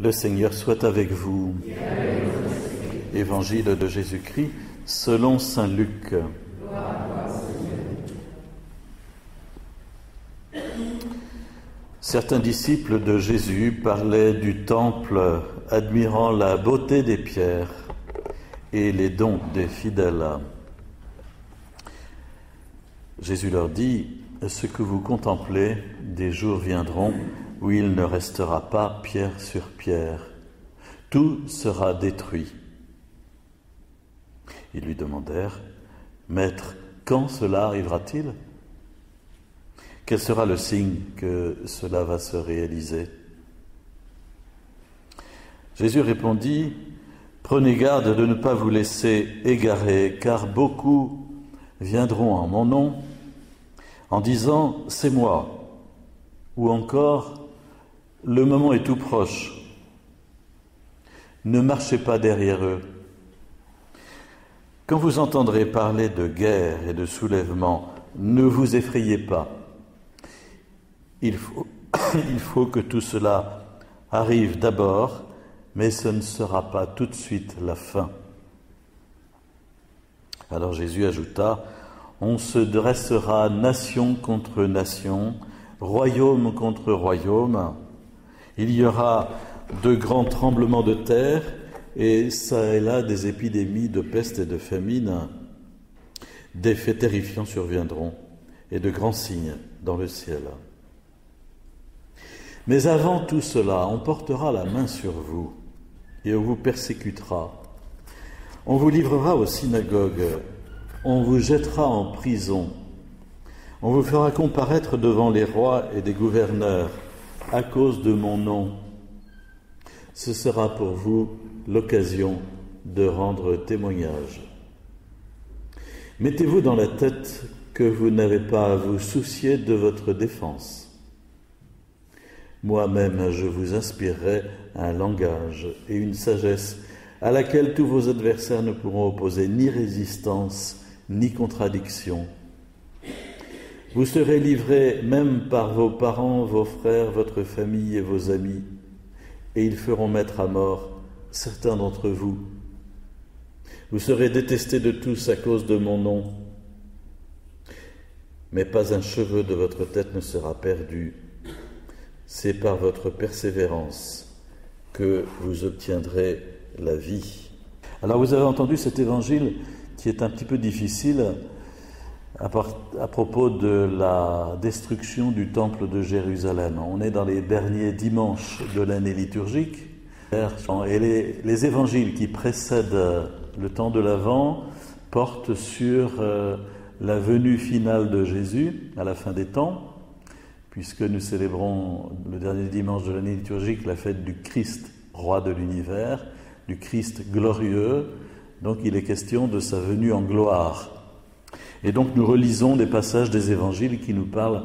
Le Seigneur soit avec vous. Évangile de Jésus-Christ selon saint Luc. Certains disciples de Jésus parlaient du temple, admirant la beauté des pierres et les dons des fidèles. Jésus leur dit: ce que vous contemplez, des jours viendront où il ne restera pas pierre sur pierre. Tout sera détruit. Ils lui demandèrent: Maître, quand cela arrivera-t-il? Quel sera le signe que cela va se réaliser? Jésus répondit: Prenez garde de ne pas vous laisser égarer, car beaucoup viendront en mon nom en disant « c'est moi » ou encore « le moment est tout proche ». Ne marchez pas derrière eux. Quand vous entendrez parler de guerre et de soulèvement, ne vous effrayez pas. Il faut que tout cela arrive d'abord, mais ce ne sera pas tout de suite la fin. Alors Jésus ajouta: on se dressera nation contre nation, royaume contre royaume. Il y aura de grands tremblements de terre et ça et là des épidémies de peste et de famine. Des faits terrifiants surviendront et de grands signes dans le ciel. Mais avant tout cela, on portera la main sur vous et on vous persécutera. On vous livrera aux synagogues. On vous jettera en prison. On vous fera comparaître devant les rois et des gouverneurs à cause de mon nom. Ce sera pour vous l'occasion de rendre témoignage. Mettez-vous dans la tête que vous n'avez pas à vous soucier de votre défense. Moi-même, je vous inspirerai un langage et une sagesse à laquelle tous vos adversaires ne pourront opposer ni résistance, ni contradiction. Vous serez livrés même par vos parents, vos frères, votre famille et vos amis, et ils feront mettre à mort certains d'entre vous. Vous serez détestés de tous à cause de mon nom, mais pas un cheveu de votre tête ne sera perdu. C'est par votre persévérance que vous obtiendrez la vie. Alors vous avez entendu cet évangile qui est un petit peu difficile à propos de la destruction du temple de Jérusalem. On est dans les derniers dimanches de l'année liturgique et les évangiles qui précèdent le temps de l'Avent portent sur la venue finale de Jésus à la fin des temps, puisque nous célébrons le dernier dimanche de l'année liturgique la fête du Christ, roi de l'univers, du Christ glorieux. Donc il est question de sa venue en gloire. Et donc nous relisons des passages des évangiles qui nous parlent,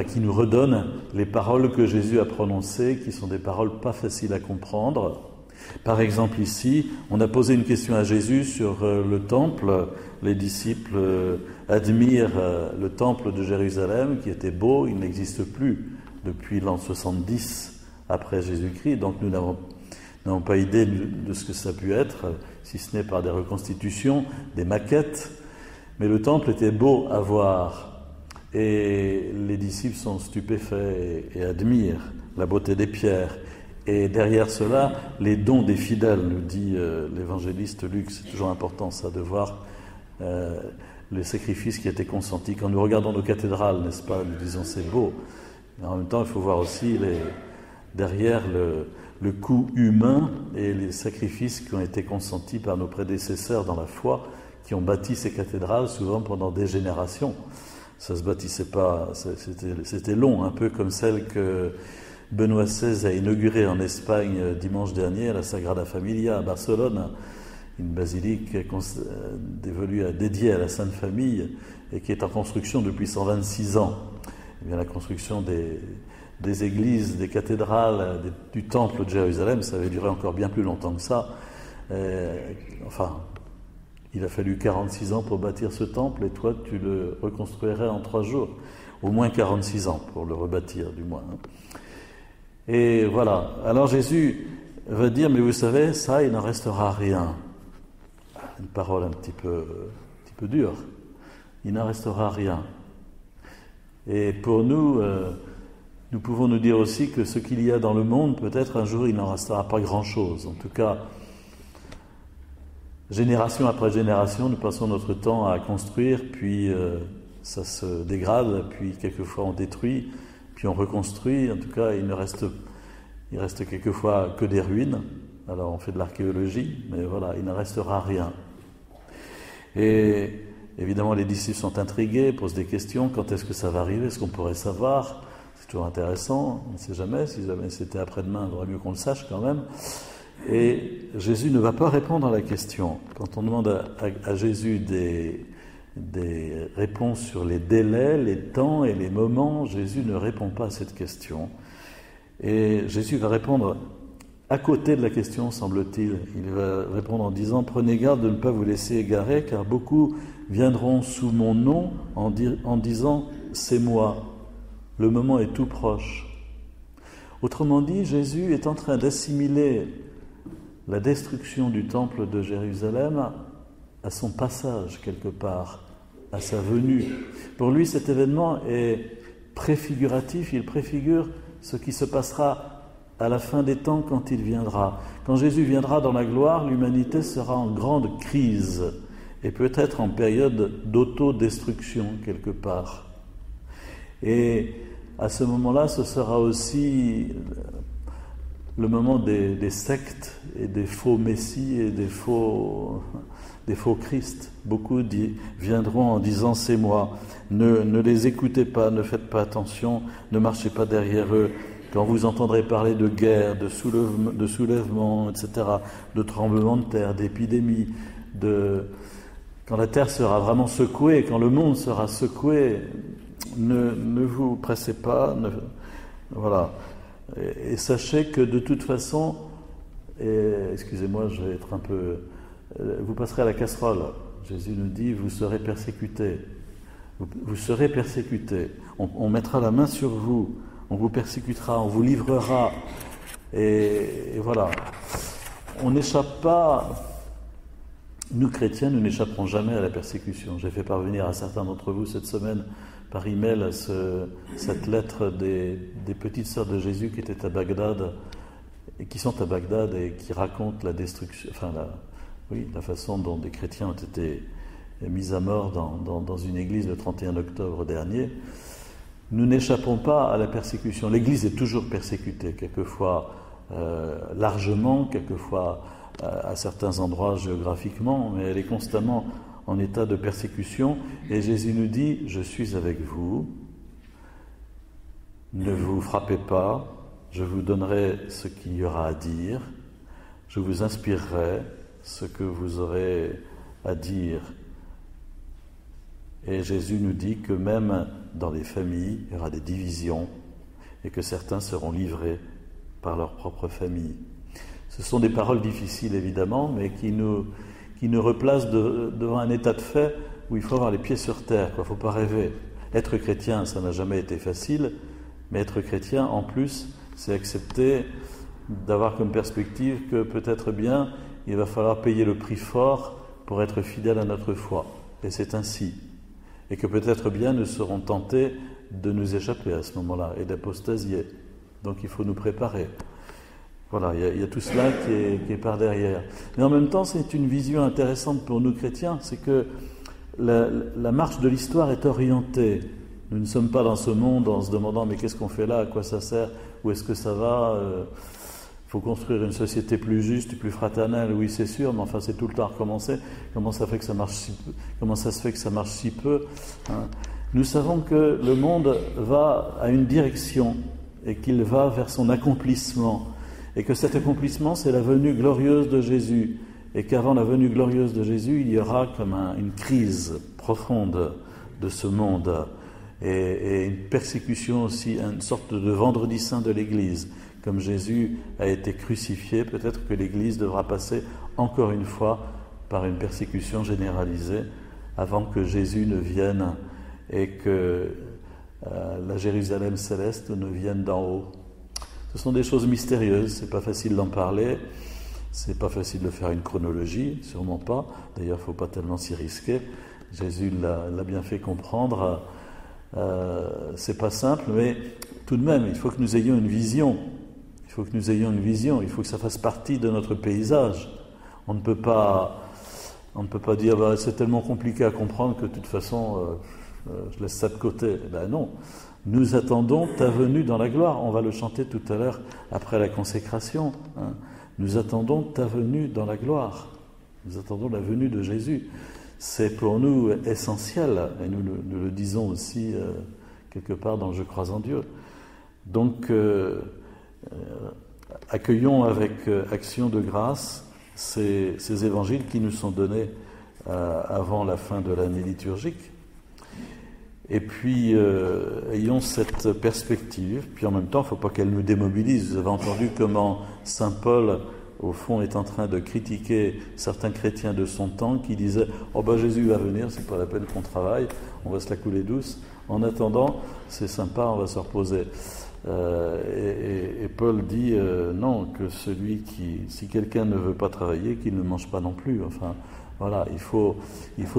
qui nous redonnent les paroles que Jésus a prononcées, qui sont des paroles pas faciles à comprendre. Par exemple ici, on a posé une question à Jésus sur le temple. Les disciples admirent le temple de Jérusalem qui était beau, il n'existe plus depuis l'an 70 après Jésus-Christ, donc nous n'avons pas idée de ce que ça a pu être, si ce n'est par des reconstitutions, des maquettes. Mais le temple était beau à voir et les disciples sont stupéfaits et admirent la beauté des pierres. Et derrière cela, les dons des fidèles, nous dit l'évangéliste Luc. C'est toujours important ça, de voir les sacrifices qui étaient consentis. Quand nous regardons nos cathédrales, n'est-ce pas, nous disons c'est beau. Mais en même temps, il faut voir aussi derrière le coût humain et les sacrifices qui ont été consentis par nos prédécesseurs dans la foi, qui ont bâti ces cathédrales, souvent pendant des générations. Ça se bâtissait pas, c'était long, un peu comme celle que Benoît XVI a inaugurée en Espagne dimanche dernier, la Sagrada Familia à Barcelone, une basilique dédiée à la Sainte Famille et qui est en construction depuis 126 ans. Eh bien, la construction des églises, des cathédrales, du temple de Jérusalem, ça avait duré encore bien plus longtemps que ça. Il a fallu 46 ans pour bâtir ce temple et toi, tu le reconstruirais en 3 jours. Au moins 46 ans pour le rebâtir, du moins. Et voilà. Alors Jésus va dire, mais vous savez, ça, il n'en restera rien. Une parole un petit peu dure. Il n'en restera rien. Et pour nous, nous pouvons nous dire aussi que ce qu'il y a dans le monde, peut-être un jour, il n'en restera pas grand-chose. En tout cas, génération après génération, nous passons notre temps à construire, puis ça se dégrade, puis quelquefois on détruit, puis on reconstruit. En tout cas, il reste quelquefois que des ruines. Alors on fait de l'archéologie, mais voilà, il ne restera rien. Et évidemment, les disciples sont intrigués, posent des questions. Quand est-ce que ça va arriver? Est-ce qu'on pourrait savoir? C'est toujours intéressant, on ne sait jamais. Si jamais c'était après-demain, il vaudrait mieux qu'on le sache quand même. Et Jésus ne va pas répondre à la question. Quand on demande à Jésus des réponses sur les délais, les temps et les moments, Jésus ne répond pas à cette question. Et Jésus va répondre à côté de la question, semble-t-il. Il va répondre en disant « Prenez garde de ne pas vous laisser égarer, car beaucoup viendront sous mon nom en disant « C'est moi ». Le moment est tout proche. » Autrement dit, Jésus est en train d'assimiler la destruction du temple de Jérusalem à son passage quelque part, à sa venue. Pour lui, cet événement est préfiguratif, il préfigure ce qui se passera à la fin des temps quand il viendra. Quand Jésus viendra dans la gloire, l'humanité sera en grande crise et peut-être en période d'autodestruction quelque part. Et à ce moment-là, ce sera aussi le moment des sectes et des faux messies et des faux Christ. Beaucoup viendront en disant « c'est moi ». Ne les écoutez pas, ne faites pas attention, ne marchez pas derrière eux. Quand vous entendrez parler de guerre, de soulèvement, etc., de tremblements de terre, d'épidémies, quand la terre sera vraiment secouée, quand le monde sera secoué, ne vous pressez pas, voilà. Et sachez que de toute façon, excusez-moi, je vais être un peu... Vous passerez à la casserole. Jésus nous dit, vous serez persécutés. Vous serez persécutés. On mettra la main sur vous. On vous persécutera, on vous livrera. Et voilà. On n'échappe pas... Nous, chrétiens, nous n'échapperons jamais à la persécution. J'ai fait parvenir à certains d'entre vous cette semaine par email cette lettre des petites sœurs de Jésus qui étaient à Bagdad et qui sont à Bagdad et qui racontent la destruction, la façon dont des chrétiens ont été mis à mort dans une église le 31 octobre dernier. Nous n'échappons pas à la persécution. L'église est toujours persécutée, quelquefois largement, quelquefois à certains endroits géographiquement, mais elle est constamment en état de persécution. Et Jésus nous dit, je suis avec vous, ne vous frappez pas, je vous donnerai ce qu'il y aura à dire, je vous inspirerai ce que vous aurez à dire. Et Jésus nous dit que même dans les familles, il y aura des divisions et que certains seront livrés par leur propre famille. Ce sont des paroles difficiles évidemment, mais qui nous replacent devant un état de fait où il faut avoir les pieds sur terre. Il ne faut pas rêver. Être chrétien, ça n'a jamais été facile, mais être chrétien, en plus, c'est accepter d'avoir comme perspective que peut-être bien, il va falloir payer le prix fort pour être fidèle à notre foi. Et c'est ainsi. Et que peut-être bien nous serons tentés de nous échapper à ce moment-là et d'apostasier. Donc il faut nous préparer. Voilà, il y a tout cela qui est par derrière. Mais en même temps, c'est une vision intéressante pour nous chrétiens, c'est que la marche de l'histoire est orientée. Nous ne sommes pas dans ce monde en se demandant mais qu'est-ce qu'on fait là, à quoi ça sert, où est-ce que ça va, il faut construire une société plus juste, plus fraternelle, oui c'est sûr, mais enfin c'est tout le temps à recommencer. Comment ça se fait que ça marche si peu, hein? Nous savons que le monde va à une direction et qu'il va vers son accomplissement. Et que cet accomplissement, c'est la venue glorieuse de Jésus. Et qu'avant la venue glorieuse de Jésus, il y aura comme une crise profonde de ce monde. Et une persécution aussi, une sorte de vendredi saint de l'Église. Comme Jésus a été crucifié, peut-être que l'Église devra passer encore une fois par une persécution généralisée avant que Jésus ne vienne et que la Jérusalem céleste ne vienne d'en haut. Ce sont des choses mystérieuses, c'est pas facile d'en parler, c'est pas facile de faire une chronologie, sûrement pas. D'ailleurs, il ne faut pas tellement s'y risquer. Jésus l'a bien fait comprendre. C'est pas simple, mais tout de même, il faut que nous ayons une vision. Il faut que nous ayons une vision, il faut que ça fasse partie de notre paysage. On ne peut pas dire c'est tellement compliqué à comprendre que de toute façon je laisse ça de côté. Non, nous attendons ta venue dans la gloire. On va le chanter tout à l'heure après la consécration. Nous attendons ta venue dans la gloire. Nous attendons la venue de Jésus. C'est pour nous essentiel, et nous le disons aussi quelque part dans Je crois en Dieu. Donc, accueillons avec action de grâce ces évangiles qui nous sont donnés avant la fin de l'année liturgique. Et puis, ayons cette perspective, puis en même temps, il ne faut pas qu'elle nous démobilise. Vous avez entendu comment Saint Paul, au fond, est en train de critiquer certains chrétiens de son temps qui disaient « Oh Jésus va venir, c'est pas la peine qu'on travaille, on va se la couler douce. En attendant, c'est sympa, on va se reposer. » Et Paul dit non, que si quelqu'un ne veut pas travailler, qu'il ne mange pas non plus. Enfin, voilà, il faut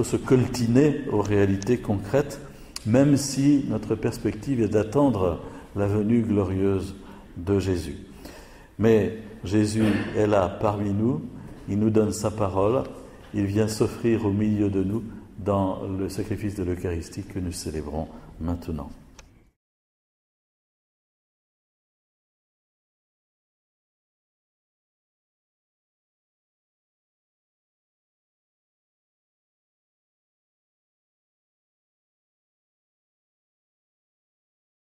se coltiner aux réalités concrètes, même si notre perspective est d'attendre la venue glorieuse de Jésus. Mais Jésus est là parmi nous, il nous donne sa parole, il vient s'offrir au milieu de nous dans le sacrifice de l'Eucharistie que nous célébrons maintenant.